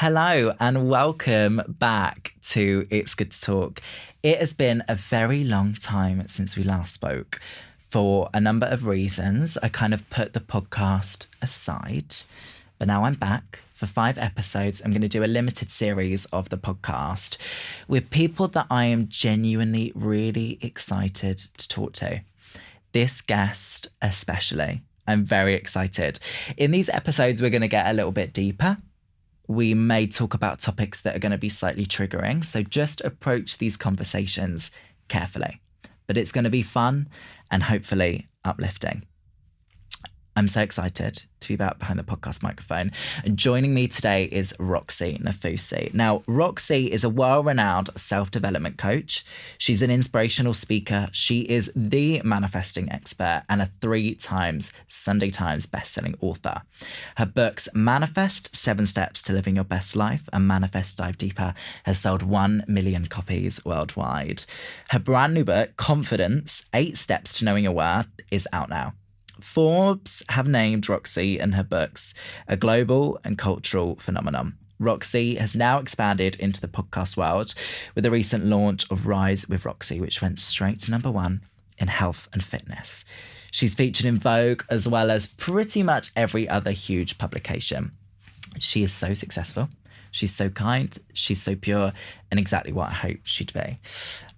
Hello and welcome back to It's Good to Talk. It has been a very long time since we last spoke. For a number of reasons, I kind of put the podcast aside, but now I'm back for 5 episodes. I'm going to do a limited series of the podcast with people that I am genuinely really excited to talk to. This guest especially, I'm very excited. In these episodes, we're going to get a little bit deeper. We may talk about topics that are going to be slightly triggering, so just approach these conversations carefully. But it's going to be fun and hopefully uplifting. I'm so excited to be back behind the podcast microphone. And joining me today is Roxie Nafousi. Now, Roxie is a well-renowned self-development coach. She's an inspirational speaker. She is the manifesting expert and a 3 times Sunday Times bestselling author. Her books Manifest, 7 Steps to Living Your Best Life, and Manifest Dive Deeper has sold 1 million copies worldwide. Her brand new book, Confidence, 8 Steps to Knowing Your Worth, is out now. Forbes have named Roxie and her books a global and cultural phenomenon. Roxie has now expanded into the podcast world with the recent launch of Rise with Roxie, which went straight to #1 in health and fitness. She's featured in Vogue as well as pretty much every other huge publication. She is so successful. She's so kind. She's so pure and exactly what I hoped she'd be.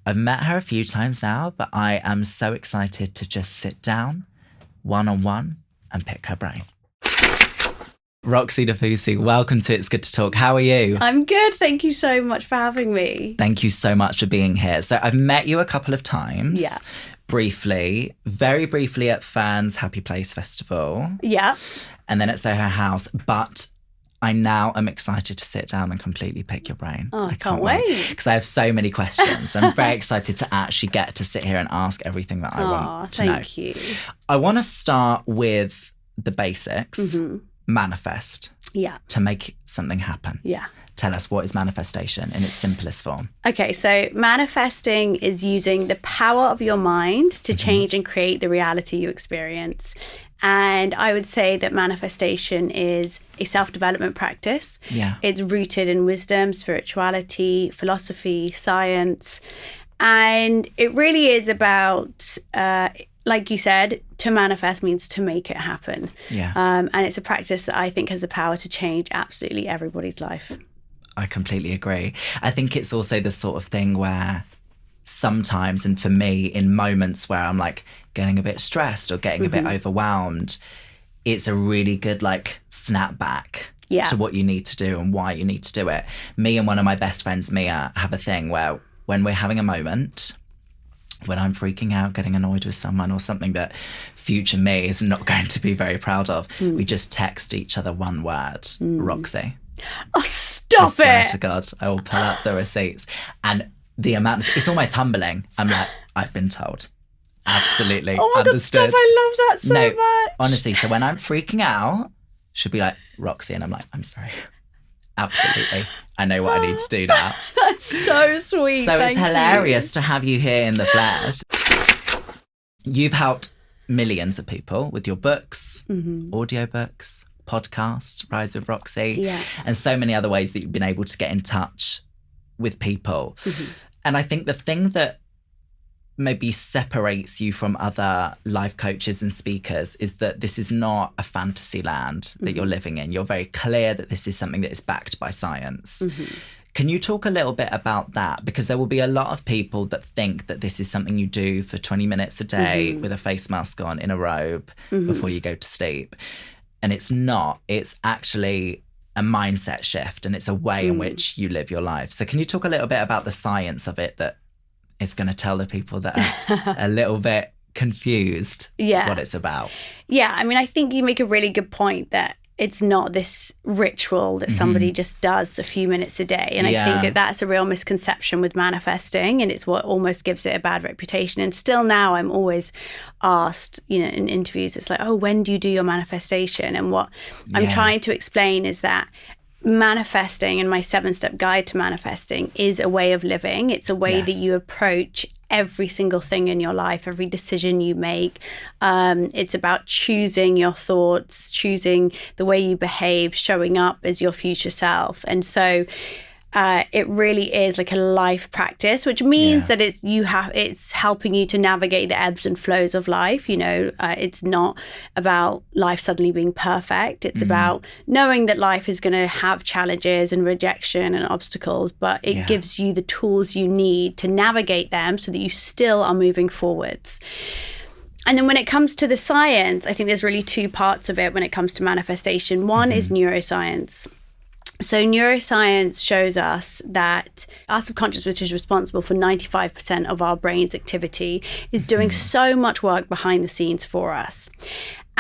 I've met her a few times now, but I am so excited to just sit down one-on-one and pick her brain. Roxie Nafousi, welcome to It's Good to Talk. How are you? I'm good. Thank you so much for having me. Thank you so much for being here. So I've met you a couple of times. Yeah. Briefly, very briefly at Fans Happy Place Festival. Yeah. And then at Soho House. But I now am excited to sit down and completely pick your brain. Oh, I can't wait. Because I have so many questions. I'm very excited to actually get to sit here and ask everything that I want to know. Thank you. I want to start with the basics. Mm-hmm. Manifest. Yeah. To make something happen. Yeah. Tell us, what is manifestation in its simplest form? Okay, so manifesting is using the power of your mind to change and create the reality you experience. And I would say that manifestation is a self-development practice. Yeah. It's rooted in wisdom, spirituality, philosophy, science. And it really is about, like you said, to manifest means to make it happen. Yeah. And it's a practice that I think has the power to change absolutely everybody's life. I completely agree. I think it's also the sort of thing where sometimes, and for me, in moments where I'm like getting a bit stressed or getting a bit overwhelmed, it's a really good like snap back to what you need to do and why you need to do it. Me and one of my best friends, Mia, have a thing where when we're having a moment, when I'm freaking out, getting annoyed with someone or something that future me is not going to be very proud of, we just text each other one word, Roxie. Oh, stop I swear it. to God, I will pull up the receipts. And the amount, it's almost humbling. I'm like, I've been told. Absolutely. Oh my understood. God, stop. I love that so much. Honestly, so when I'm freaking out, she'll be like, Roxie, and I'm like, I'm sorry. Absolutely. I know what I need to do now. That's so sweet. So it's Thank hilarious to have you here in the flesh. You've helped millions of people with your books, audiobooks, podcasts, Rise with Roxie, and so many other ways that you've been able to get in touch with people. And I think the thing that maybe separates you from other life coaches and speakers is that this is not a fantasy land that you're living in. You're very clear that this is something that is backed by science. Can you talk a little bit about that? Because there will be a lot of people that think that this is something you do for 20 minutes a day with a face mask on in a robe before you go to sleep. And it's not. It's actually a mindset shift, and it's a way in which you live your life. So can you talk a little bit about the science of it that is going to tell the people that are a little bit confused what it's about? Yeah, I mean, I think you make a really good point that it's not this ritual that somebody just does a few minutes a day. And I think that that's a real misconception with manifesting, and it's what almost gives it a bad reputation. And still now I'm always asked, you know, in interviews, it's like, oh, when do you do your manifestation? And what I'm trying to explain is that manifesting and my 7-step guide to manifesting is a way of living. It's a way that you approach every single thing in your life, every decision you make. It's about choosing your thoughts, choosing the way you behave, showing up as your future self. And so it really is like a life practice, which means that it's helping you to navigate the ebbs and flows of life. It's not about life suddenly being perfect. It's about knowing that life is going to have challenges and rejection and obstacles, but it gives you the tools you need to navigate them so that you still are moving forwards. And then when it comes to the science, I think there's really 2 parts of it when it comes to manifestation. One is neuroscience. So neuroscience shows us that our subconscious, which is responsible for 95% of our brain's activity, is doing so much work behind the scenes for us.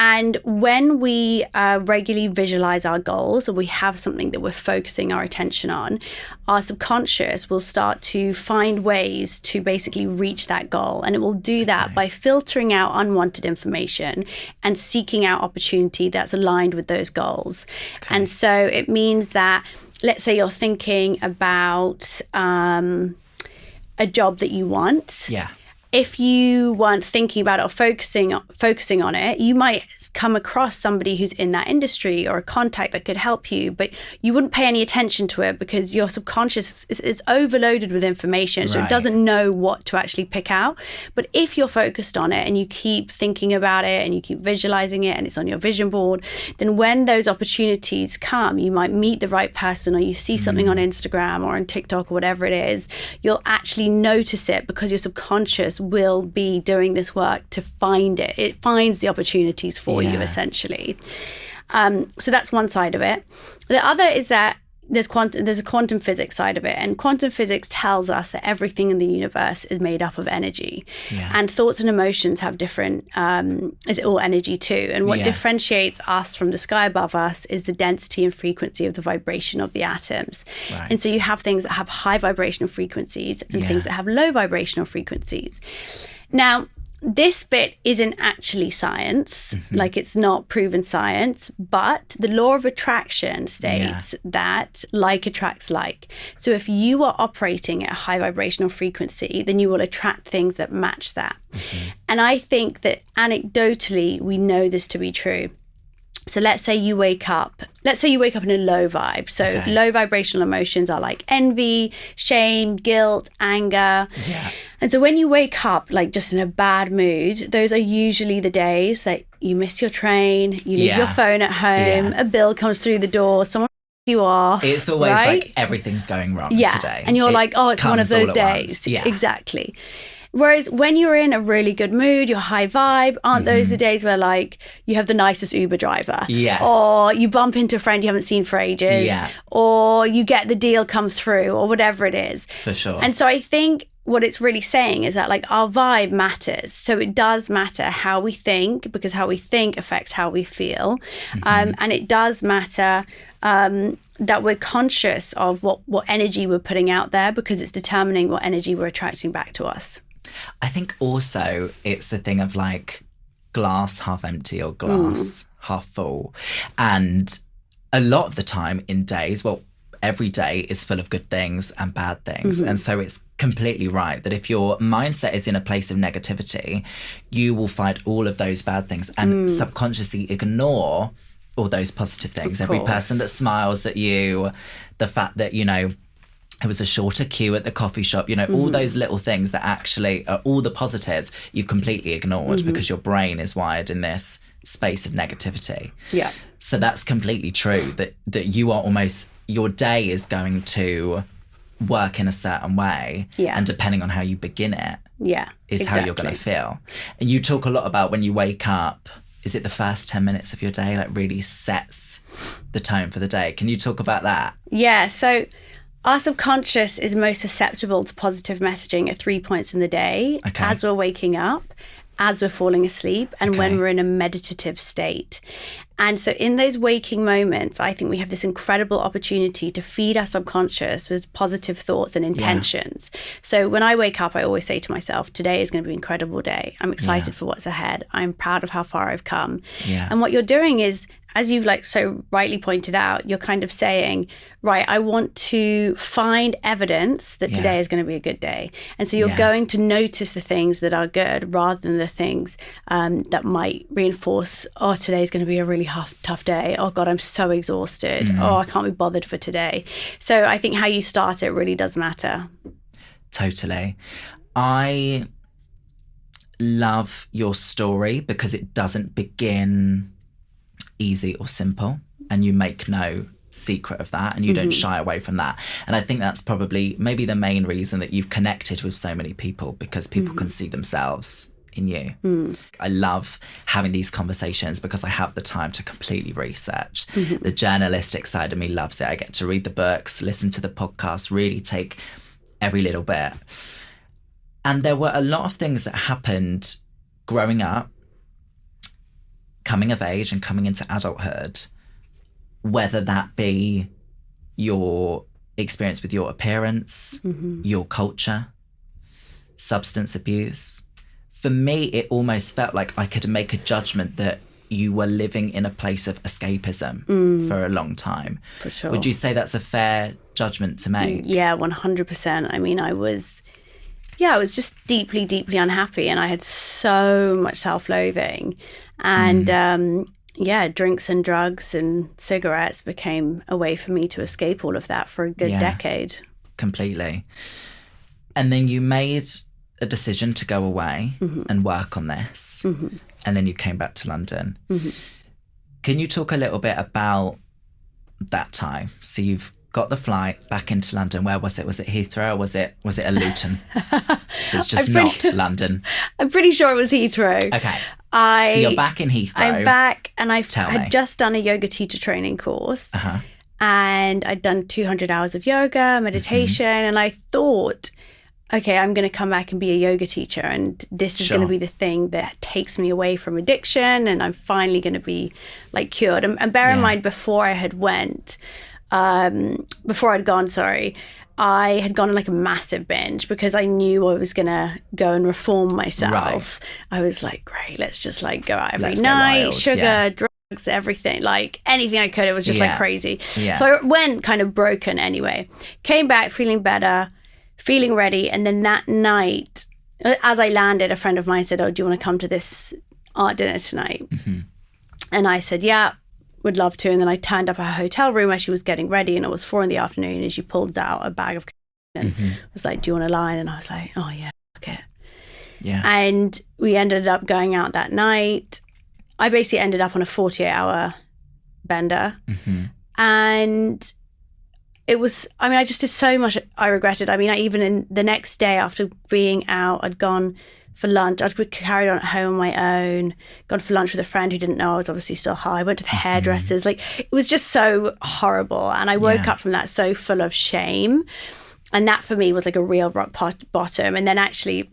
And when we regularly visualize our goals, or we have something that we're focusing our attention on, our subconscious will start to find ways to basically reach that goal. And it will do that by filtering out unwanted information and seeking out opportunity that's aligned with those goals. And so it means that, let's say you're thinking about a job that you want. Yeah. If you weren't thinking about it or focusing on it, you might come across somebody who's in that industry or a contact that could help you, but you wouldn't pay any attention to it because your subconscious is overloaded with information, so it doesn't know what to actually pick out. But if you're focused on it and you keep thinking about it and you keep visualizing it and it's on your vision board, then when those opportunities come, you might meet the right person, or you see something on Instagram or on TikTok or whatever it is, you'll actually notice it because your subconscious will be doing this work to find it. It finds the opportunities for you, essentially. So that's one side of it. The other is that there's a quantum physics side of it, and quantum physics tells us that everything in the universe is made up of energy, and thoughts and emotions have different is all energy too. And what differentiates us from the sky above us is the density and frequency of the vibration of the atoms. And so you have things that have high vibrational frequencies and things that have low vibrational frequencies. Now, this bit isn't actually science, like it's not proven science, but the law of attraction states that like attracts like. So if you are operating at a high vibrational frequency, then you will attract things that match that. And I think that anecdotally, we know this to be true. So let's say you wake up in a low vibe. So low vibrational emotions are like envy, shame, guilt, anger. And so when you wake up like just in a bad mood, those are usually the days that you miss your train, you leave your phone at home, a bill comes through the door, someone you off. It's always like everything's going wrong today. And you're like, oh, it's one of those days. Exactly. Whereas when you're in a really good mood, you're high vibe, aren't those the days where like you have the nicest Uber driver? Or you bump into a friend you haven't seen for ages? Or you get the deal come through, or whatever it is. For sure. And so I think what it's really saying is that like our vibe matters. So it does matter how we think, because how we think affects how we feel. And it does matter that we're conscious of what energy we're putting out there, because it's determining what energy we're attracting back to us. I think also it's the thing of like glass half empty or glass half full. And a lot of the time in days, well, every day is full of good things and bad things. And so it's completely right that if your mindset is in a place of negativity, you will find all of those bad things and subconsciously ignore all those positive things. Every person that smiles at you, the fact that, you know, it was a shorter queue at the coffee shop, you know, all those little things that actually are all the positives you've completely ignored because your brain is wired in this space of negativity. So that's completely true, that you are almost, your day is going to work in a certain way. And depending on how you begin it is how you're going to feel. And you talk a lot about when you wake up, is it the first 10 minutes of your day like really sets the tone for the day? Can you talk about that? So our subconscious is most susceptible to positive messaging at 3 points in the day, as we're waking up, as we're falling asleep, and when we're in a meditative state. And so in those waking moments, I think we have this incredible opportunity to feed our subconscious with positive thoughts and intentions. Yeah. So when I wake up, I always say to myself, today is going to be an incredible day. I'm excited for what's ahead. I'm proud of how far I've come. Yeah. And what you're doing is, as you've like so rightly pointed out, you're kind of saying, right, I want to find evidence that today is going to be a good day. And so you're going to notice the things that are good rather than the things that might reinforce, oh, today's going to be a really tough day. Oh God, I'm so exhausted. Oh, I can't be bothered for today. So I think how you start it really does matter. Totally. I love your story because it doesn't begin easy or simple, and you make no secret of that, and you don't shy away from that. And I think that's probably maybe the main reason that you've connected with so many people, because people can see themselves in you. I love having these conversations because I have the time to completely research. The journalistic side of me loves it. I get to read the books, listen to the podcast, really take every little bit. And there were a lot of things that happened growing up, coming of age and coming into adulthood, whether that be your experience with your appearance, your culture, substance abuse. For me, it almost felt like I could make a judgment that you were living in a place of escapism for a long time. For sure. Would you say that's a fair judgment to make? Yeah, 100%. I mean, I was just deeply, deeply unhappy, and I had so much self-loathing. And drinks and drugs and cigarettes became a way for me to escape all of that for a good decade. Completely. And then you made a decision to go away and work on this. And then you came back to London. Can you talk a little bit about that time? So you've got the flight back into London. Where was it? Was it Heathrow or was it a Luton? It's just not London. I'm pretty sure it was Heathrow. Okay. So you're back in Heathrow. I'm back, and I had just done a yoga teacher training course. And I'd done 200 hours of yoga, meditation, and I thought, okay, I'm going to come back and be a yoga teacher, and this is going to be the thing that takes me away from addiction, and I'm finally going to be like cured. And bear in mind, before I'd gone, I had gone on like a massive binge because I knew I was going to go and reform myself. Right. I was like, great, let's just like go out every night, sugar, drugs, everything, like anything I could. It was just like crazy. Yeah. So I went kind of broken anyway. Came back feeling better, feeling ready. And then that night, as I landed, a friend of mine said, oh, do you want to come to this art dinner tonight? And I said, yeah, would love to. And then I turned up at her hotel room where she was getting ready, and it was 4 PM, and she pulled out a bag of and was like, do you want a line? And I was like, oh yeah, okay. Yeah. And we ended up going out that night. I basically ended up on a 48-hour bender. And it was, I mean, I just did so much I regretted. I mean, even in the next day after being out, I'd gone for lunch. I'd carried on at home on my own, gone for lunch with a friend who didn't know I was obviously still high. I went to the hairdressers. Like, it was just so horrible. And I woke up from that so full of shame. And that for me was like a real rock bottom. And then actually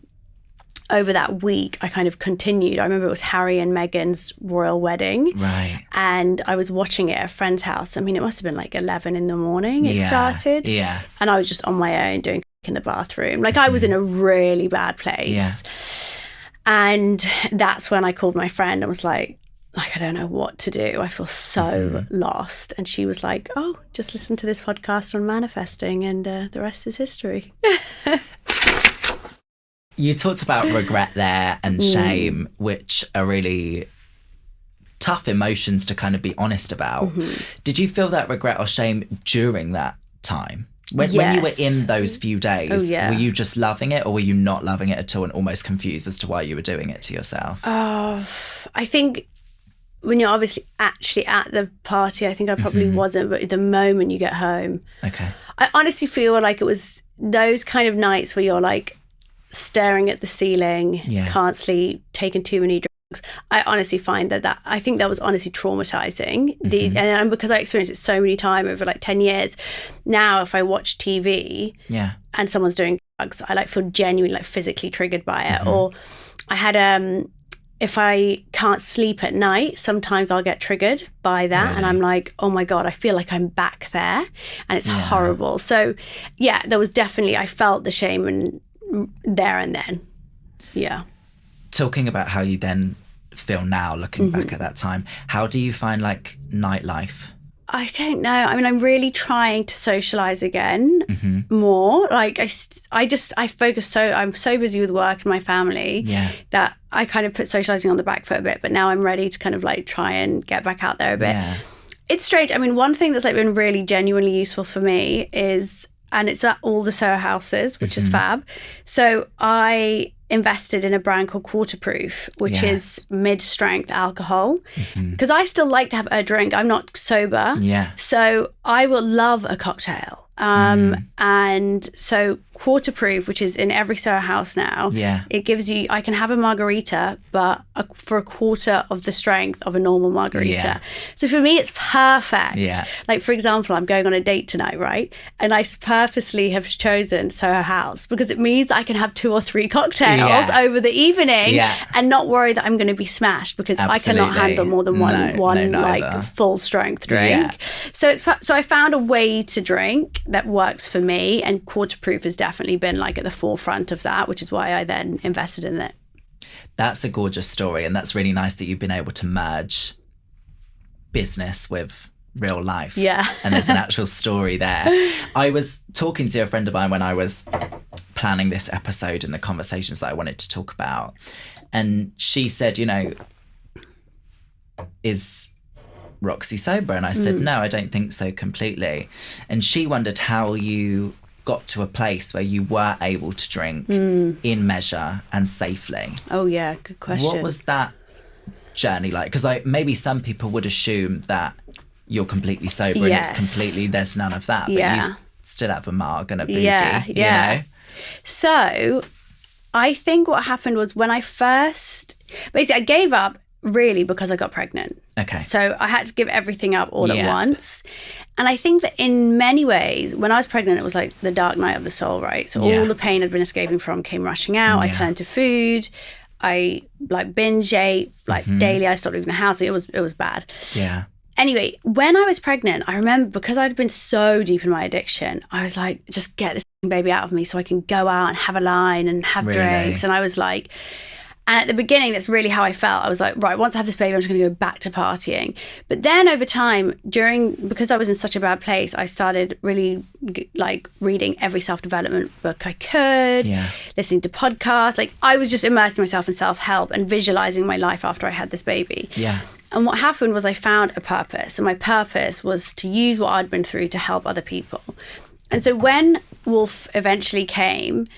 over that week, I kind of continued. I remember it was Harry and Meghan's royal wedding. Right. And I was watching it at a friend's house. I mean, it must have been like 11 AM it started. Yeah. And I was just on my own doing in the bathroom. Like, I was in a really bad place. Yeah. And that's when I called my friend and was like, I don't know what to do. I feel so lost. And she was like, oh, just listen to this podcast on manifesting, and the rest is history. You talked about regret there and shame, which are really tough emotions to kind of be honest about. Did you feel that regret or shame during that time? When you were in those few days, were you just loving it, or were you not loving it at all and almost confused as to why you were doing it to yourself? I think when you're obviously actually at the party, I think I probably wasn't, but the moment you get home. Okay. I honestly feel like it was those kind of nights where you're like staring at the ceiling, can't sleep, taking too many drugs. I honestly find that I think that was honestly traumatizing. And because I experienced it so many times over like 10 years, now if I watch TV and someone's doing drugs, I like feel genuinely like physically triggered by it. Or I had if I can't sleep at night, sometimes I'll get triggered by that. Really? And I'm like, oh my God, I feel like I'm back there. And it's horrible. So yeah, there was definitely, I felt the shame and there and then. Yeah. Talking about how you then feel now, looking back at that time, how do you find like nightlife? I don't know. I mean, I'm really trying to socialize again more. Like I focus I'm so busy with work and my family that I kind of put socializing on the back foot a bit, but now I'm ready to kind of like try and get back out there a bit. Yeah. It's strange. I mean, one thing that's like been really genuinely useful for me is, and it's at all the Soho houses, which is fab. So I invested in a brand called Quarterproof, which is mid-strength alcohol, because I still like to have a drink. I'm not sober, so I will love a cocktail. And so Quarterproof, which is in every Soho house now, it gives you, I can have a margarita, but for a quarter of the strength of a normal margarita. So for me, it's perfect. Like, for example, I'm going on a date tonight, right? And I purposely have chosen Soho House because it means I can have 2 or 3 cocktails over the evening and not worry that I'm going to be smashed, because I cannot handle more than one like full strength drink. So I found a way to drink that works for me, and Quarterproof has definitely been like at the forefront of that, which is why I then invested in it. That's a gorgeous story, and that's really nice that you've been able to merge business with real life. And there's an actual story there. I was talking to a friend of mine when I was planning this episode and the conversations that I wanted to talk about, and she said, you know, is Roxie sober? And I said, no, I don't think so completely. And she wondered how you got to a place where you were able to drink in measure and safely. Oh yeah, good question. What was that journey like? Because maybe some people would assume that you're completely sober and it's completely, there's none of that, but you still have a marg and a boogie, you know? So I think what happened was when I first, basically I gave up really because I got pregnant. Okay. So I had to give everything up all at once. And I think that in many ways, when I was pregnant, it was like the dark night of the soul, right? So all the pain I'd been escaping from came rushing out. I turned to food. I like binge ate like daily. I stopped leaving the house. It was bad. Yeah. Anyway, when I was pregnant, I remember because I'd been so deep in my addiction, I was like, just get this baby out of me so I can go out and have a line and have drinks. And I was like, and at the beginning, that's really how I felt. I was like, right, once I have this baby, I'm just going to go back to partying. But then over time, because I was in such a bad place, I started really like reading every self-development book I could, listening to podcasts. Like I was just immersing myself in self-help and visualizing my life after I had this baby. Yeah. And what happened was I found a purpose. And my purpose was to use what I'd been through to help other people. And so when Wolf eventually came,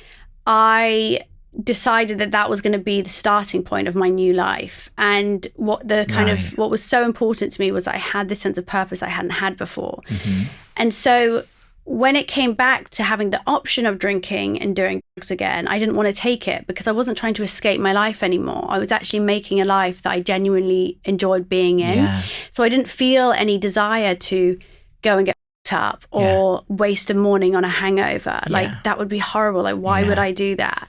I decided that was going to be the starting point of my new life. And what was so important to me was that I had this sense of purpose I hadn't had before. And so when it came back to having the option of drinking and doing drugs again, I didn't want to take it because I wasn't trying to escape my life anymore. I was actually making a life that I genuinely enjoyed being in. So I didn't feel any desire to go and get up or waste a morning on a hangover. Like that would be horrible. Like why would I do that?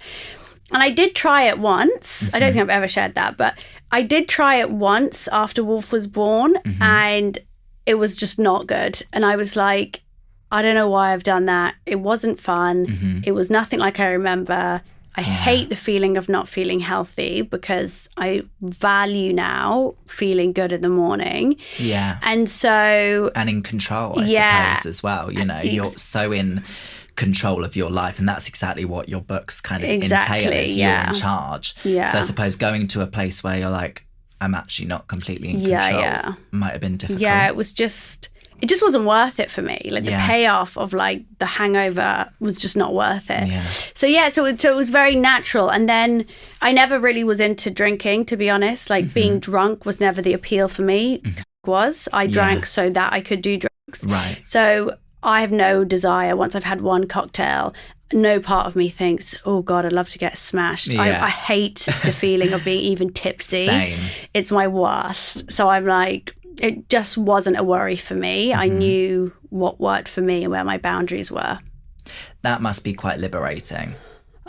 And I did try it once. I don't think I've ever shared that, but I did try it once after Wolf was born, and it was just not good. And I was like, I don't know why I've done that. It wasn't fun. It was nothing like I remember. I hate the feeling of not feeling healthy because I value now feeling good in the morning. And so... And in control, I suppose, as well. You know, you're so in control of your life, and that's exactly what your books kind of entail, is you're in charge. So I suppose going to a place where you're like, I'm actually not completely in control might have been difficult. It just wasn't worth it for me. Like the payoff of like the hangover was just not worth it. So it was very natural. And then I never really was into drinking, to be honest. Like being drunk was never the appeal for me. I drank so that I could do drugs. Right. So I have no desire, once I've had one cocktail, no part of me thinks, oh God, I'd love to get smashed. I hate the feeling of being even tipsy. Same. It's my worst. So I'm like, it just wasn't a worry for me. I knew what worked for me and where my boundaries were. That must be quite liberating.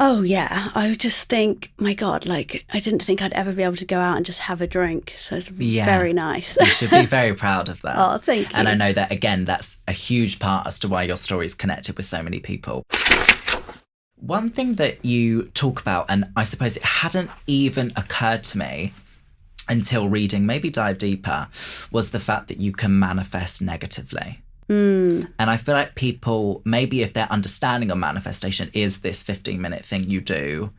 Oh, yeah. I just think, my God, like, I didn't think I'd ever be able to go out and just have a drink. So it's very nice. You should be very proud of that. Oh, thank you. And I know that, again, that's a huge part as to why your story is connected with so many people. One thing that you talk about, and I suppose it hadn't even occurred to me until reading, maybe dive deeper, was the fact that you can manifest negatively. And I feel like people, maybe if their understanding of manifestation is this 15-minute thing you do,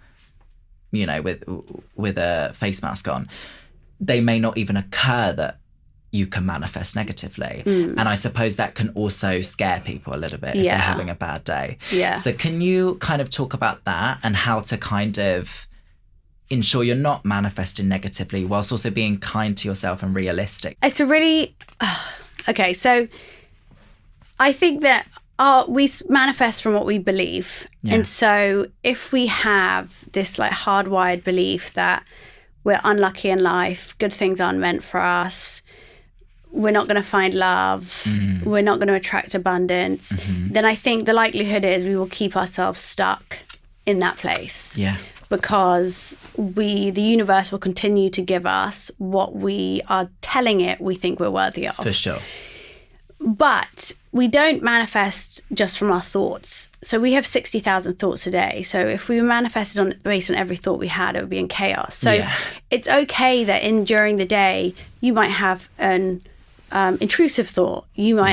you know, with a face mask on, they may not even occur that you can manifest negatively. And I suppose that can also scare people a little bit if they're having a bad day. Yeah. So can you kind of talk about that and how to kind of ensure you're not manifesting negatively whilst also being kind to yourself and realistic? It's a really... okay, so... I think that we manifest from what we believe. Yeah. And so if we have this like hardwired belief that we're unlucky in life, good things aren't meant for us, we're not going to find love, we're not going to attract abundance, then I think the likelihood is we will keep ourselves stuck in that place. Yeah. Because the universe will continue to give us what we are telling it we think we're worthy of. For sure. But we don't manifest just from our thoughts. So we have 60,000 thoughts a day. So if we manifested based on every thought we had, it would be in chaos. So it's okay that during the day, you might have an intrusive thought. You will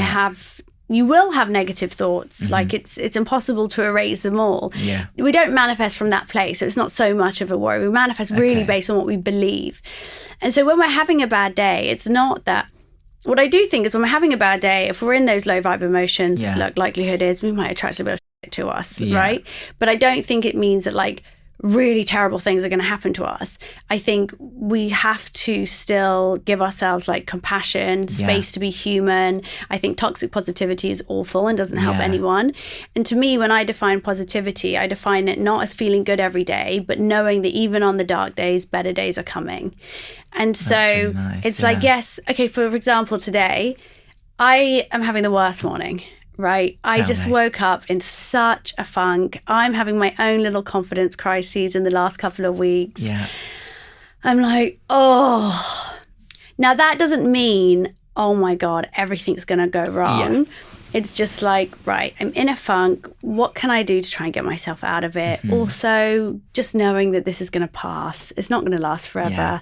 have negative thoughts. Like it's impossible to erase them all. Yeah. We don't manifest from that place. So it's not so much of a worry. We manifest really based on what we believe. And so when we're having a bad day, it's not that... What I do think is when we're having a bad day, if we're in those low vibe emotions, likelihood is we might attract a bit of shit to us, right? But I don't think it means that like really terrible things are going to happen to us. I think we have to still give ourselves like compassion, space to be human. I think toxic positivity is awful and doesn't help anyone. And to me, when I define positivity, I define it not as feeling good every day, but knowing that even on the dark days, better days are coming. And so really nice, it's like, yes, okay, for example, today, I am having the worst morning. Right. I just woke up in such a funk. I'm having my own little confidence crises in the last couple of weeks. Yeah. I'm like, oh. Now that doesn't mean, oh my God, everything's going to go wrong. Yeah. It's just like, right, I'm in a funk. What can I do to try and get myself out of it? Also, just knowing that this is going to pass. It's not going to last forever. Yeah.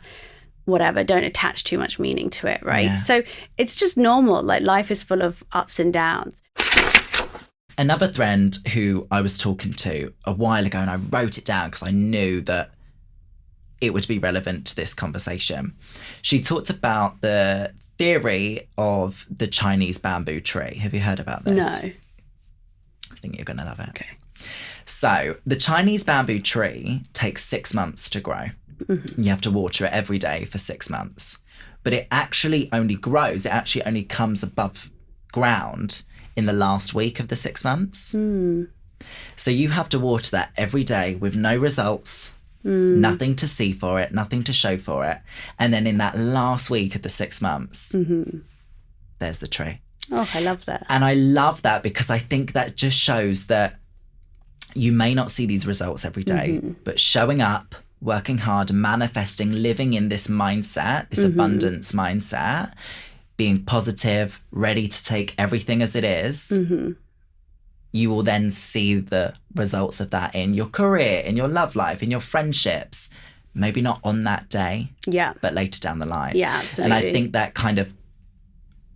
Whatever, don't attach too much meaning to it, right? Yeah. So it's just normal. Like life is full of ups and downs. Another friend who I was talking to a while ago, and I wrote it down because I knew that it would be relevant to this conversation. She talked about the theory of the Chinese bamboo tree. Have you heard about this? No. I think you're going to love it. Okay. So the Chinese bamboo tree takes 6 months to grow. You have to water it every day for 6 months. But it actually only grows, it actually only comes above ground in the last week of the 6 months. So you have to water that every day with no results, nothing to see for it, nothing to show for it. And then in that last week of the 6 months, there's the tree. Oh, I love that. And I love that because I think that just shows that you may not see these results every day, but showing up, working hard, manifesting, living in this mindset, this abundance mindset, being positive, ready to take everything as it is, you will then see the results of that in your career, in your love life, in your friendships. Maybe not on that day, but later down the line. Yeah, absolutely. And I think that kind of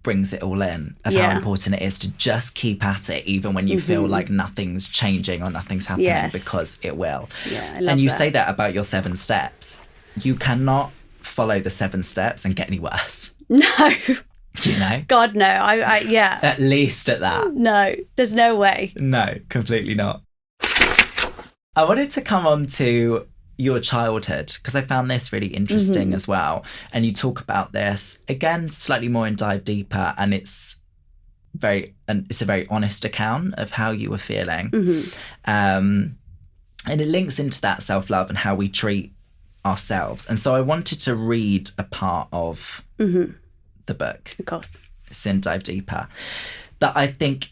brings it all in of how important it is to just keep at it even when you feel like nothing's changing or nothing's happening, because it will. Yeah, I love and you that. say that about your 7 steps. You cannot follow the 7 steps and get any worse. No. You know? God, no. I At least at that. No, there's no way. No, completely not. I wanted to come on to your childhood because I found this really interesting as well. And you talk about this again, slightly more in dive deeper, and it's a very honest account of how you were feeling. And it links into that self-love and how we treat ourselves. And so I wanted to read a part of the book. Of course. It's in Dive Deeper. That I think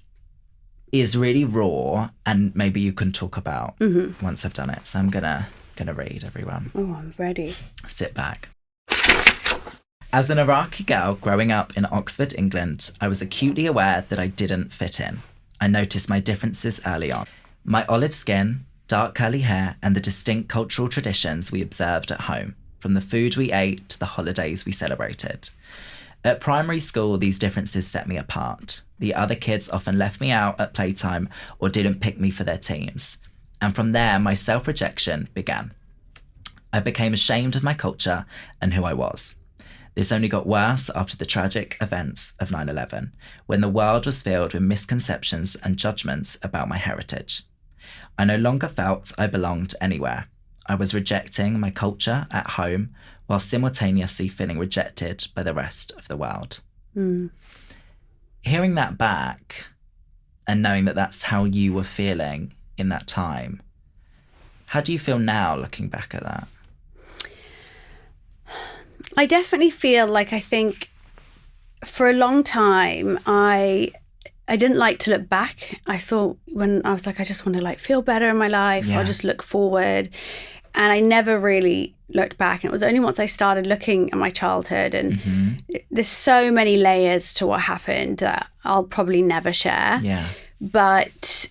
is really raw, and maybe you can talk about once I've done it. So I'm gonna read, everyone. Oh, I'm ready. Sit back. As an Iraqi girl growing up in Oxford, England, I was acutely aware that I didn't fit in. I noticed my differences early on. My olive skin, dark curly hair, and the distinct cultural traditions we observed at home, from the food we ate to the holidays we celebrated. At primary school, these differences set me apart. The other kids often left me out at playtime or didn't pick me for their teams. And from there, my self-rejection began. I became ashamed of my culture and who I was. This only got worse after the tragic events of 9/11, when the world was filled with misconceptions and judgments about my heritage. I no longer felt I belonged anywhere. I was rejecting my culture at home while simultaneously feeling rejected by the rest of the world. Hearing that back and knowing that that's how you were feeling in that time, how do you feel now looking back at that? I definitely feel like, I think for a long time, I didn't like to look back. I thought, when I was like, I just want to like feel better in my life. I'll just look forward. And I never really looked back. And it was only once I started looking at my childhood, and there's so many layers to what happened that I'll probably never share. Yeah. But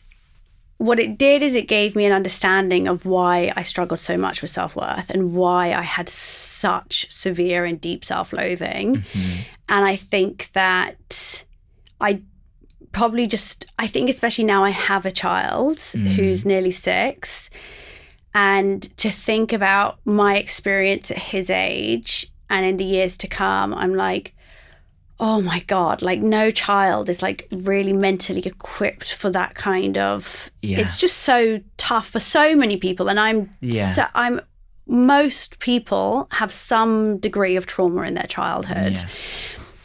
what it did is it gave me an understanding of why I struggled so much with self-worth and why I had such severe and deep self-loathing. And I think that I think especially now I have a child who's nearly 6, and to think about my experience at his age and in the years to come, I'm like, oh my God, like no child is like really mentally equipped for that kind of, it's just so tough for so many people. And most people have some degree of trauma in their childhood. Yeah.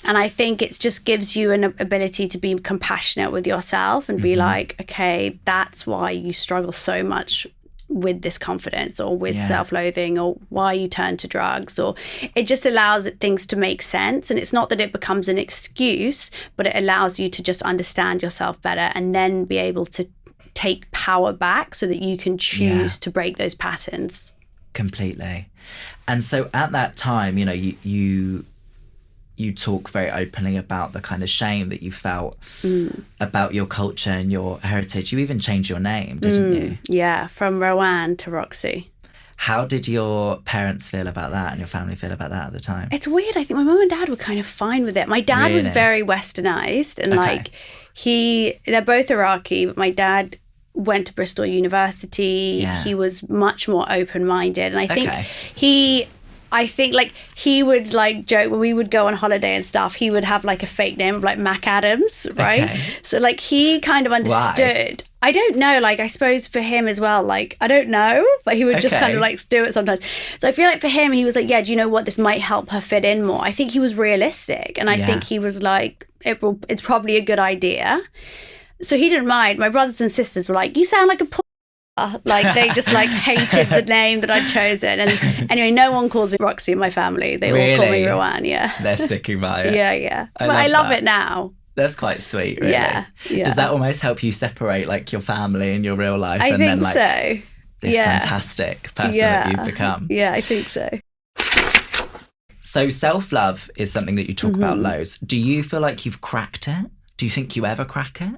And I think it just gives you an ability to be compassionate with yourself and be like, okay, that's why you struggle so much with this confidence or with self-loathing, or why you turn to drugs, or it just allows things to make sense. And it's not that it becomes an excuse, but it allows you to just understand yourself better and then be able to take power back so that you can choose to break those patterns. Completely. And so at that time, you know, you talk very openly about the kind of shame that you felt about your culture and your heritage. You even changed your name, didn't you? Yeah, from Rowan to Roxie. How did your parents feel about that and your family feel about that at the time? It's weird. I think my mum and dad were kind of fine with it. My dad was very westernized, and they're both Iraqi, but my dad went to Bristol University. Yeah. He was much more open-minded, and I think like he would like joke when we would go on holiday and stuff, he would have like a fake name of like Mac Adams, right? Okay. So like he kind of understood. Why? I don't know, like I suppose for him as well, like I don't know, but he would just kind of like do it sometimes. So I feel like for him, he was like, yeah, do you know what? This might help her fit in more. I think he was realistic, and I think he was like, it's probably a good idea. So he didn't mind. My brothers and sisters were like, you sound like a like they just like hated the name that I'd chosen. And anyway, no one calls me Roxie in my family. They all call me Rowan. Yeah, they're sticking by it. Yeah. I love it now. That's quite sweet, really. Yeah. Does that almost help you separate like your family and your real life? I think so. This fantastic person that you've become. Yeah, I think so. So self-love is something that you talk about loads. Do you feel like you've cracked it? Do you think you ever crack it?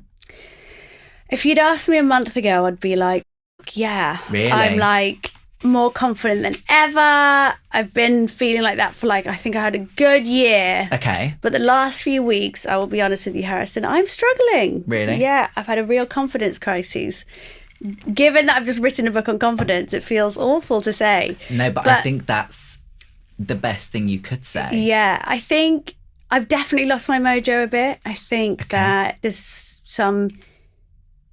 If you'd asked me a month ago, I'd be like, yeah. Really? I'm like more confident than ever. I've been feeling like that for like, I think I had a good year. Okay. But the last few weeks, I will be honest with you, Harrison, I'm struggling. Really? Yeah, I've had a real confidence crisis. Given that I've just written a book on confidence, it feels awful to say. No, but I think that's the best thing you could say. Yeah, I think I've definitely lost my mojo a bit. I think that there's some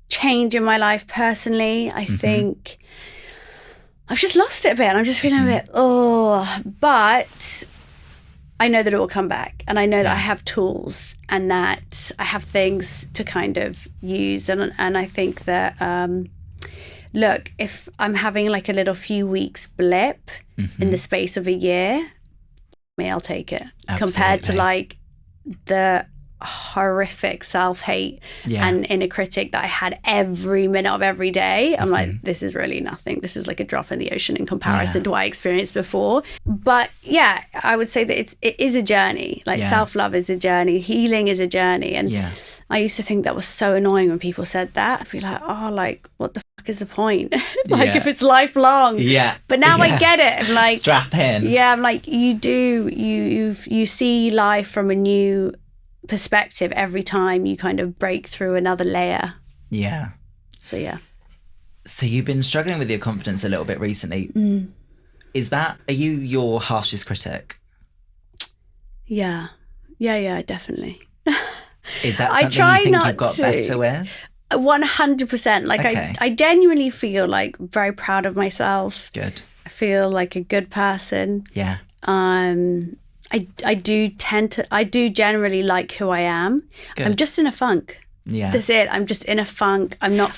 change in my life personally. I think I've just lost it a bit, and I'm just feeling a bit, but I know that it will come back, and I know that I have tools and that I have things to kind of use, and I think that look, if I'm having like a little few weeks blip in the space of a year, I'll take it. Absolutely. Compared to like the horrific self-hate and inner critic that I had every minute of every day. I'm like, this is really nothing. This is like a drop in the ocean in comparison to what I experienced before. But yeah, I would say that it is a journey. Like self-love is a journey. Healing is a journey. And I used to think that was so annoying when people said that. I'd be like, oh, like, what the fuck is the point? Like, if it's lifelong. Yeah. But now I get it. I'm like, strap in. Yeah, I'm like, you see life from a new perspective every time you kind of break through another layer. Yeah. So yeah. So you've been struggling with your confidence a little bit recently. Are you your harshest critic? Yeah, definitely. Is that something you think you've got better with? 100%. Like, okay. I genuinely feel like very proud of myself. Good. I feel like a good person. Yeah. I do generally like who I am. Good. I'm just in a funk. Yeah. That's it. I'm just in a funk. I'm not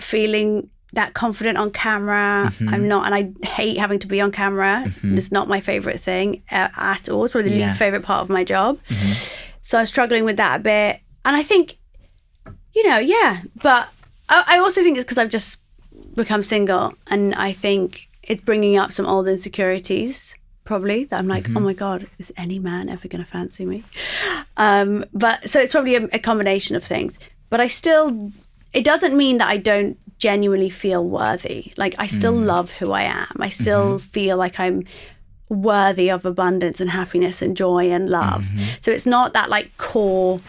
feeling that confident on camera. I'm not, and I hate having to be on camera. It's not my favorite thing at all. It's probably the least favorite part of my job. So I'm struggling with that a bit. And I think, but I also think it's because I've just become single, and I think it's bringing up some old insecurities. Probably that I'm like, oh my God, is any man ever going to fancy me? But so it's probably a combination of things. But it doesn't mean that I don't genuinely feel worthy. Like, I still love who I am. I still feel like I'm worthy of abundance and happiness and joy and love. So it's not that like core,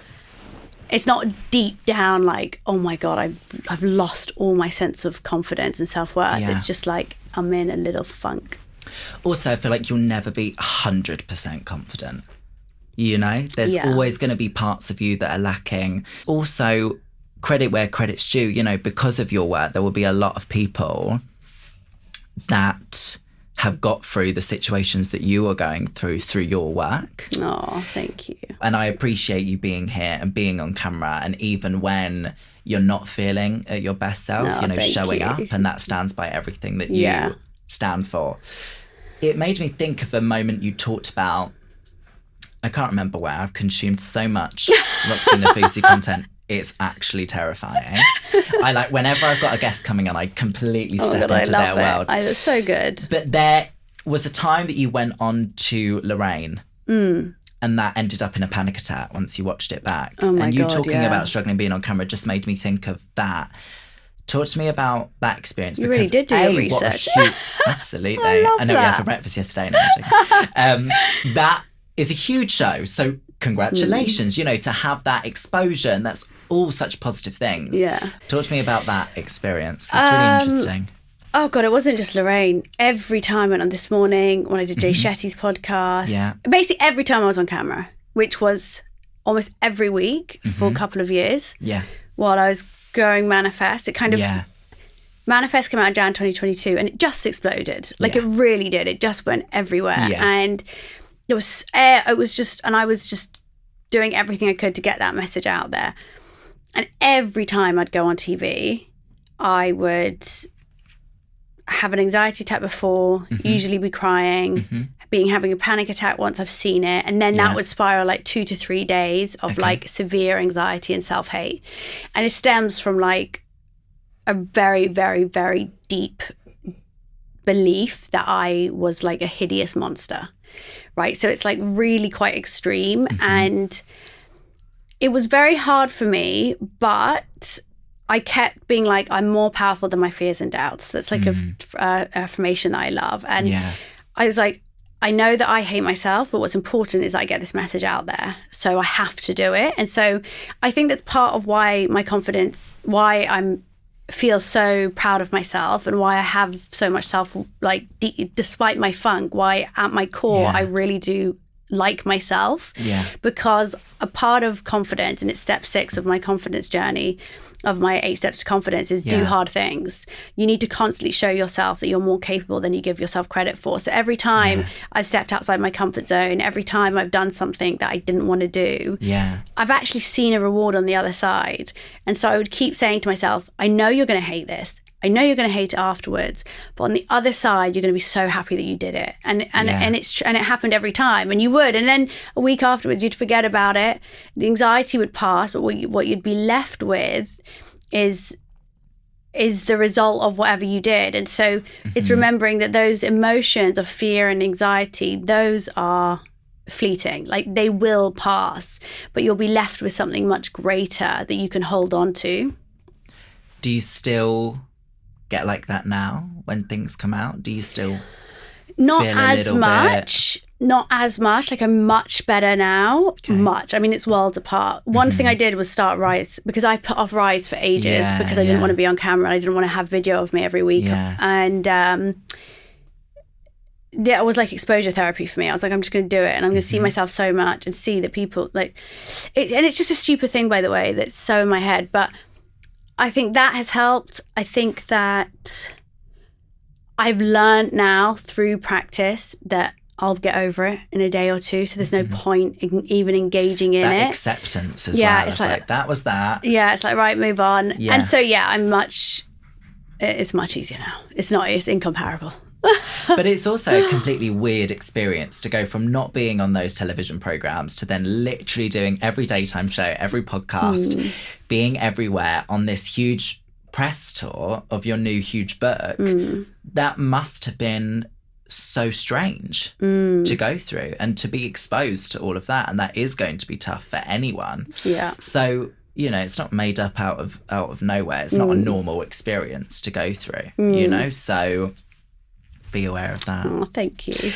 it's not deep down like, oh my God, I've lost all my sense of confidence and self-worth. It's just like, I'm in a little funk. Also, I feel like you'll never be 100% confident. There's always going to be parts of you that are lacking. Also, credit where credit's due. Because of your work, there will be a lot of people that have got through the situations that you are going through your work. Oh, thank you. And I appreciate you being here and being on camera. And even when you're not feeling at your best self, showing up, and that stands by everything that you stand for. It made me think of a moment you talked about. I can't remember where. I've consumed so much Roxie Nafousi content. It's actually terrifying. Whenever I've got a guest coming on, I completely step into their world. It's so good. But there was a time that you went on to Lorraine, and that ended up in a panic attack once you watched it back. Oh my and you God, talking about struggling being on camera just made me think of that. Talk to me about that experience. You really did do your research. Absolutely. I know we had for breakfast yesterday. That is a huge show. So congratulations, to have that exposure, and that's all such positive things. Yeah. Talk to me about that experience. It's really interesting. Oh God, it wasn't just Lorraine. Every time I went on This Morning, when I did Jay Shetty's podcast, basically every time I was on camera, which was almost every week for a couple of years. Yeah. While I was growing Manifest, it kind of Manifest came out in Jan 2022, and it just exploded. Like it really did. It just went everywhere, and I was just doing everything I could to get that message out there. And every time I'd go on TV, I would have an anxiety attack before, usually be crying, having a panic attack once I've seen it, and then that would spiral like 2 to 3 days of like severe anxiety and self-hate. And it stems from like a very, very, very deep belief that I was like a hideous monster, right? So it's like really quite extreme, and it was very hard for me, but I kept being like, I'm more powerful than my fears and doubts. That's like a affirmation that I love. And I was like, I know that I hate myself, but what's important is that I get this message out there. So I have to do it. And so I think that's part of why my confidence, why I'm feel so proud of myself, and why I have so much despite my funk, why at my core, I really do like myself. Because a part of confidence, and it's step 6 of my confidence journey, of my 8 steps to confidence, is do hard things. You need to constantly show yourself that you're more capable than you give yourself credit for. So every time I've stepped outside my comfort zone, every time I've done something that I didn't want to do, I've actually seen a reward on the other side. And so I would keep saying to myself, I know you're going to hate this. I know you're going to hate it afterwards, but on the other side, you're going to be so happy that you did it. And it happened every time. And you would. And then a week afterwards, you'd forget about it. The anxiety would pass. But what you'd be left with is the result of whatever you did. And so it's remembering that those emotions of fear and anxiety, those are fleeting. Like, they will pass, but you'll be left with something much greater that you can hold on to. Do you still get like that now when things come out? Do you still not feel as much? Not as much. Like, I'm much better now. Okay. Much. I mean, it's worlds apart. One thing I did was start Rise, because I put off Rise for ages because I didn't want to be on camera. And I didn't want to have video of me every week. Yeah. And it was like exposure therapy for me. I was like, I'm just going to do it, and I'm going to see myself so much and see that people like it. And it's just a stupid thing, by the way, that's so in my head. But I think that has helped. I think that I've learned now through practice that I'll get over it in a day or two. So there's no point in even engaging in that it. Acceptance as well. It's like that was that. Yeah, it's like, right, move on. Yeah. And so, it's much easier now. It's incomparable. But it's also a completely weird experience to go from not being on those television programs to then literally doing every daytime show, every podcast, being everywhere on this huge press tour of your new huge book. That must have been so strange to go through and to be exposed to all of that. And that is going to be tough for anyone. Yeah. So, it's not made up out of nowhere. It's not a normal experience to go through, so be aware of that. Oh, thank you.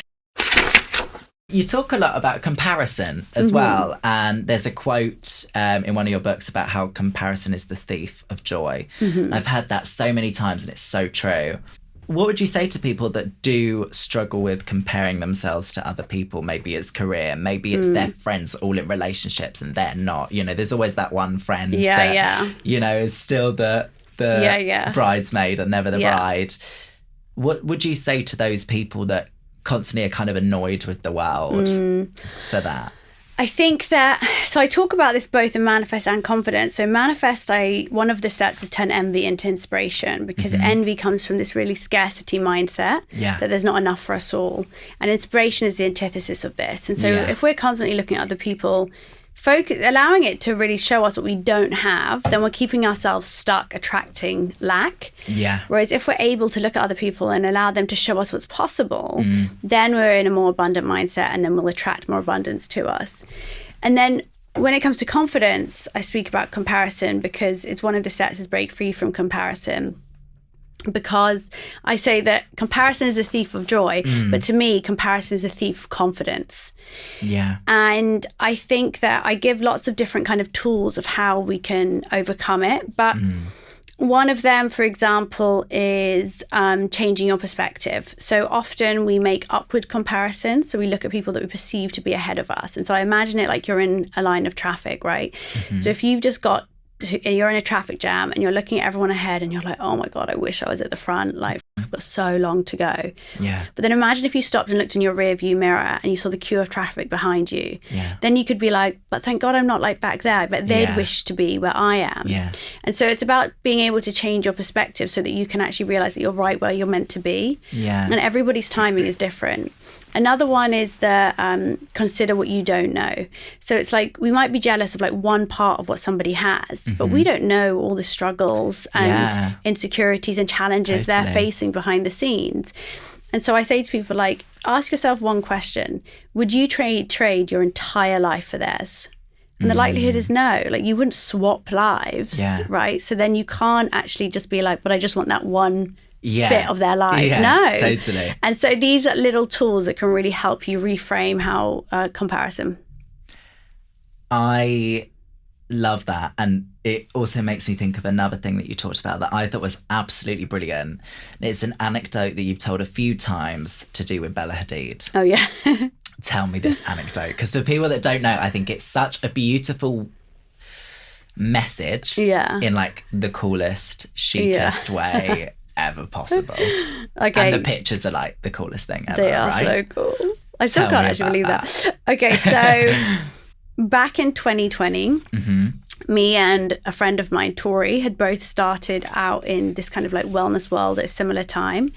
You talk a lot about comparison as well, and there's a quote in one of your books about how comparison is the thief of joy. I've heard that so many times, and it's so true. What would you say to people that do struggle with comparing themselves to other people? Maybe it's career, maybe it's their friends all in relationships and they're not. There's always that one friend that is still the bridesmaid and never the bride. What would you say to those people that constantly are kind of annoyed with the world for that? I think that, so I talk about this both in Manifest and Confidence. So Manifest, one of the steps is turn envy into inspiration, because envy comes from this really scarcity mindset that there's not enough for us all. And inspiration is the antithesis of this. And so if we're constantly looking at other people, allowing it to really show us what we don't have, then we're keeping ourselves stuck attracting lack. Yeah. Whereas if we're able to look at other people and allow them to show us what's possible, then we're in a more abundant mindset, and then we'll attract more abundance to us. And then when it comes to confidence, I speak about comparison because it's one of the steps is break free from comparison. Because I say that comparison is a thief of joy, but to me, comparison is a thief of confidence. Yeah. And I think that I give lots of different kind of tools of how we can overcome it. But one of them, for example, is changing your perspective. So often we make upward comparisons. So we look at people that we perceive to be ahead of us. And so I imagine it like you're in a line of traffic, right? So if you've just you're in a traffic jam and you're looking at everyone ahead and you're like, oh my God, I wish I was at the front. Like, I've got so long to go. Yeah. But then imagine if you stopped and looked in your rear view mirror and you saw the queue of traffic behind you. Yeah. Then you could be like, but thank God I'm not like back there. But they'd wish to be where I am. Yeah. And so it's about being able to change your perspective so that you can actually realize that you're right where you're meant to be. Yeah. And everybody's timing is different. Another one is the consider what you don't know. So it's like we might be jealous of like one part of what somebody has, but we don't know all the struggles and insecurities and challenges they're facing behind the scenes. And so I say to people, like, ask yourself one question. Would you trade your entire life for theirs? And the likelihood is no. Like, you wouldn't swap lives, right? So then you can't actually just be like, but I just want that one bit of their life. No, totally. And so these are little tools that can really help you reframe how comparison. I love that, and it also makes me think of another thing that you talked about that I thought was absolutely brilliant. It's an anecdote that you've told a few times to do with Bella Hadid. Oh yeah. Tell me this anecdote, because for people that don't know, I think it's such a beautiful message in like the coolest, chicest way ever possible. Okay. And the pictures are like the coolest thing ever. They are so cool. I still can't actually believe that. Okay, so back in 2020, me and a friend of mine, Tori, had both started out in this kind of like wellness world at a similar time.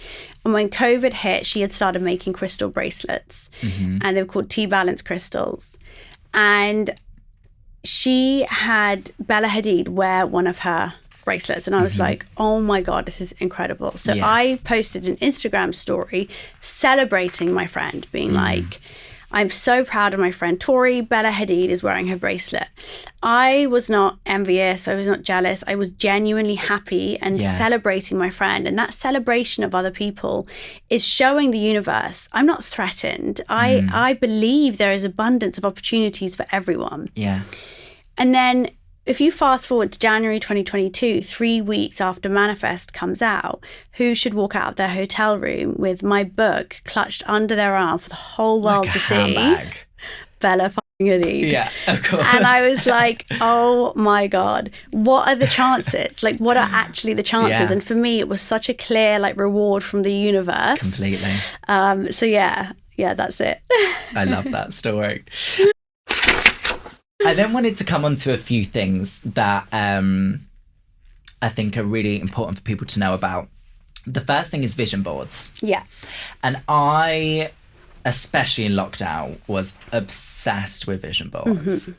And when COVID hit, she had started making crystal bracelets, and they were called T-Balance crystals. And she had Bella Hadid wear one of her bracelets, and I was like, oh my God, this is incredible. So I posted an Instagram story celebrating my friend, being like, I'm so proud of my friend Tori. Bella Hadid is wearing her bracelet. I was not envious. I was not jealous. I was genuinely happy and celebrating my friend. And that celebration of other people is showing the universe, I'm not threatened. I believe there is abundance of opportunities for everyone. Yeah. And then if you fast forward to January 2022, 3 weeks after Manifest comes out, who should walk out of their hotel room with my book clutched under their arm for the whole world to see? Bella Hadid. Yeah, of course. And I was like, oh my God, what are the chances? Like, what are actually the chances? Yeah. And for me, it was such a clear like reward from the universe. Completely. So yeah, that's it. I love that story. I then wanted to come on to a few things that I think are really important for people to know about. The first thing is vision boards. Yeah. And I, especially in lockdown, was obsessed with vision boards.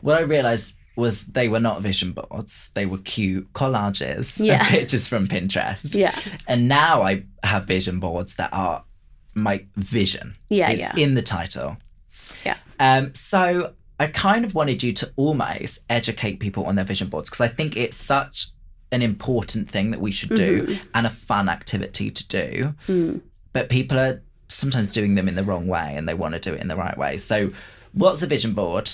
What I realised was they were not vision boards. They were cute collages of pictures from Pinterest. Yeah. And now I have vision boards that are my vision. It's in the title. Yeah. So I kind of wanted you to almost educate people on their vision boards, because I think it's such an important thing that we should do and a fun activity to do. But people are sometimes doing them in the wrong way and they want to do it in the right way. So what's a vision board?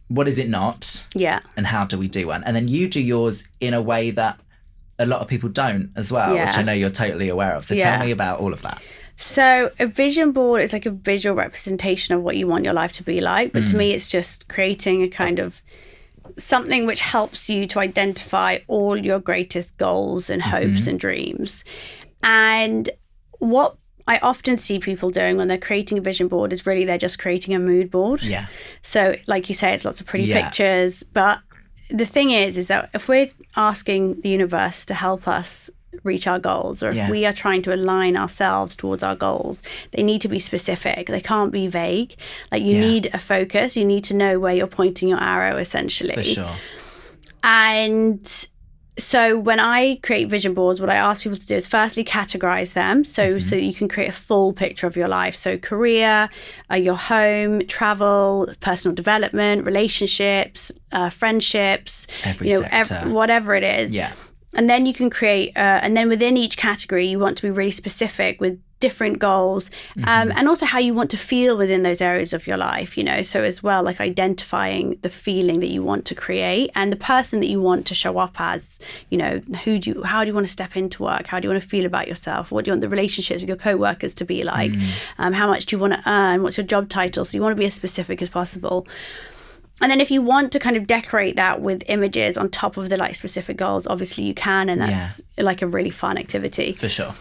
What is it not? Yeah. And how do we do one? And then you do yours in a way that a lot of people don't as well, which I know you're totally aware of. So tell me about all of that. So a vision board is like a visual representation of what you want your life to be like. But to me, it's just creating a kind of something which helps you to identify all your greatest goals and hopes and dreams. And what I often see people doing when they're creating a vision board is really they're just creating a mood board. Yeah. So like you say, it's lots of pretty pictures. But the thing is that if we're asking the universe to help us reach our goals, or if we are trying to align ourselves towards our goals, they need to be specific. They can't be vague. Like you need a focus. You need to know where you're pointing your arrow, essentially. For sure. And so when I create vision boards, what I ask people to do is firstly categorize them so you can create a full picture of your life. So career, your home, travel, personal development, relationships, friendships, every sector. Whatever it is. Yeah. And then you can create, and then within each category, you want to be really specific with different goals, and also how you want to feel within those areas of your life, you know. So as well, like identifying the feeling that you want to create and the person that you want to show up as, you know, how do you want to step into work? How do you want to feel about yourself? What do you want the relationships with your co-workers to be like? How much do you want to earn? What's your job title? So you want to be as specific as possible. And then if you want to kind of decorate that with images on top of the like specific goals, obviously you can, and that's like a really fun activity. For sure.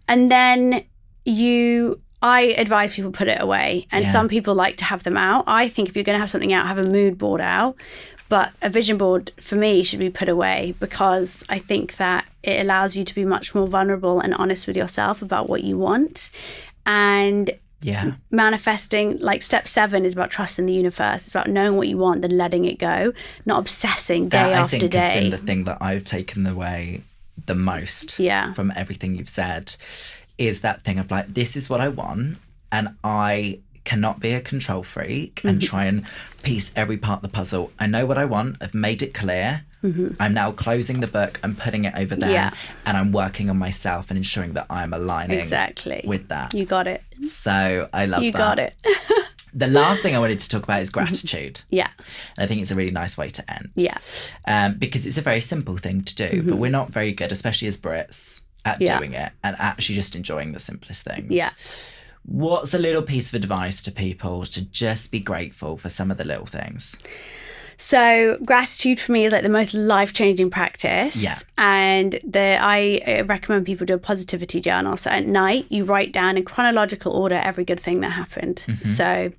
And then I advise people put it away, and some people like to have them out. I think if you're going to have something out, have a mood board out. But a vision board for me should be put away, because I think that it allows you to be much more vulnerable and honest with yourself about what you want. And manifesting, like step 7 is about trusting the universe. It's about knowing what you want, then letting it go, not obsessing day after day. That I think has been the thing that I've taken away the most from everything you've said, is that thing of like, this is what I want, and I cannot be a control freak and try and piece every part of the puzzle. I know what I want. I've made it clear. I'm now closing the book and putting it over there, and I'm working on myself and ensuring that I'm aligning with that. You got it. So I love that. You got it. The last thing I wanted to talk about is gratitude. Yeah. And I think it's a really nice way to end. Yeah. Because it's a very simple thing to do, but we're not very good, especially as Brits, at doing it and actually just enjoying the simplest things. Yeah. What's a little piece of advice to people to just be grateful for some of the little things? So gratitude for me is like the most life-changing practice. Yeah. And I recommend people do a positivity journal. So at night, you write down in chronological order every good thing that happened. So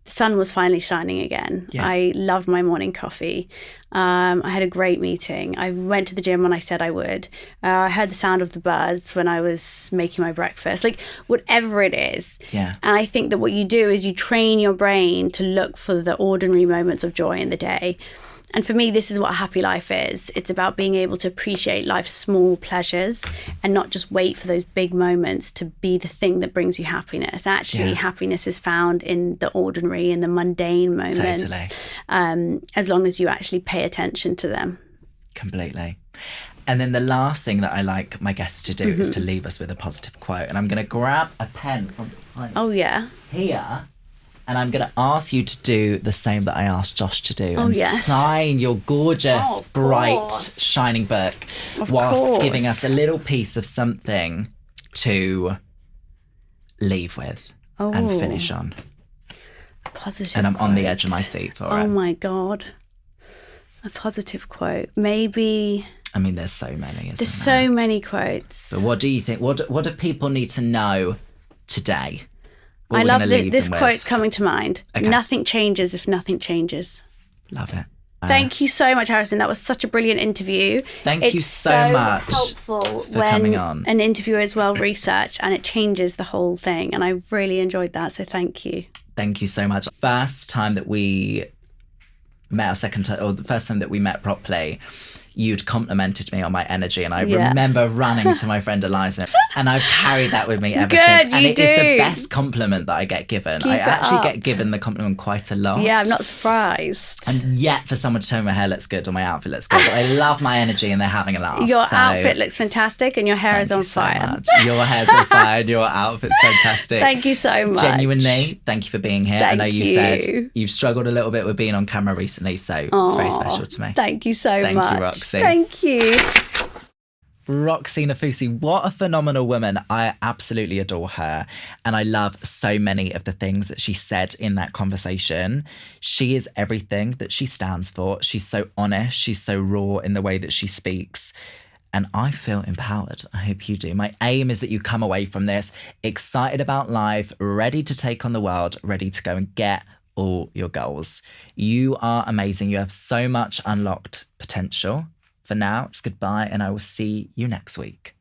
the sun was finally shining again. Yeah. I loved my morning coffee. I had a great meeting. I went to the gym when I said I would. I heard the sound of the birds when I was making my breakfast. Like, whatever it is. Yeah. And I think that what you do is you train your brain to look for the ordinary moments of joy in the day. And for me, this is what a happy life is. It's about being able to appreciate life's small pleasures and not just wait for those big moments to be the thing that brings you happiness. Actually, happiness is found in the ordinary, in the mundane moments. Totally. As long as you actually pay attention to them. Completely. And then the last thing that I like my guests to do is to leave us with a positive quote. And I'm going to grab a pen from behind here. And I'm going to ask you to do the same that I asked Josh to do. And sign your gorgeous, bright, shining book whilst giving us a little piece of something to leave with and finish on. Positive And I'm quote. on the edge of my seat for it. Oh my God. A positive quote. Maybe... I mean, there's so many, isn't There's so many quotes. But what do you think? What do people need to know today? I love this quote's coming to mind. Okay. Nothing changes if nothing changes. Love it. Thank you so much, Harrison. That was such a brilliant interview. Thank you so much helpful for coming on. An interview is well researched and it changes the whole thing. And I really enjoyed that. So thank you. Thank you so much. First time that we met, or the first time that we met properly, you'd complimented me on my energy, and I remember running to my friend Eliza, and I've carried that with me ever since. And it is the best compliment that I get given. I actually get given the compliment quite a lot. Yeah, I'm not surprised. And yet for someone to tell me my hair looks good or my outfit looks good, but I love my energy and they're having a laugh. Your outfit looks fantastic and your hair is on fire. Your hair's on fire and your outfit's fantastic. Thank you so much. Genuinely, thank you for being here. I know you said you've struggled a little bit with being on camera recently, so it's very special to me. Thank you so much. Thank you, Roxie. Thank you. Roxie Nafousi, what a phenomenal woman. I absolutely adore her. And I love so many of the things that she said in that conversation. She is everything that she stands for. She's so honest. She's so raw in the way that she speaks. And I feel empowered. I hope you do. My aim is that you come away from this excited about life, ready to take on the world, ready to go and get all your goals. You are amazing. You have so much unlocked potential. For now, it's goodbye, and I will see you next week.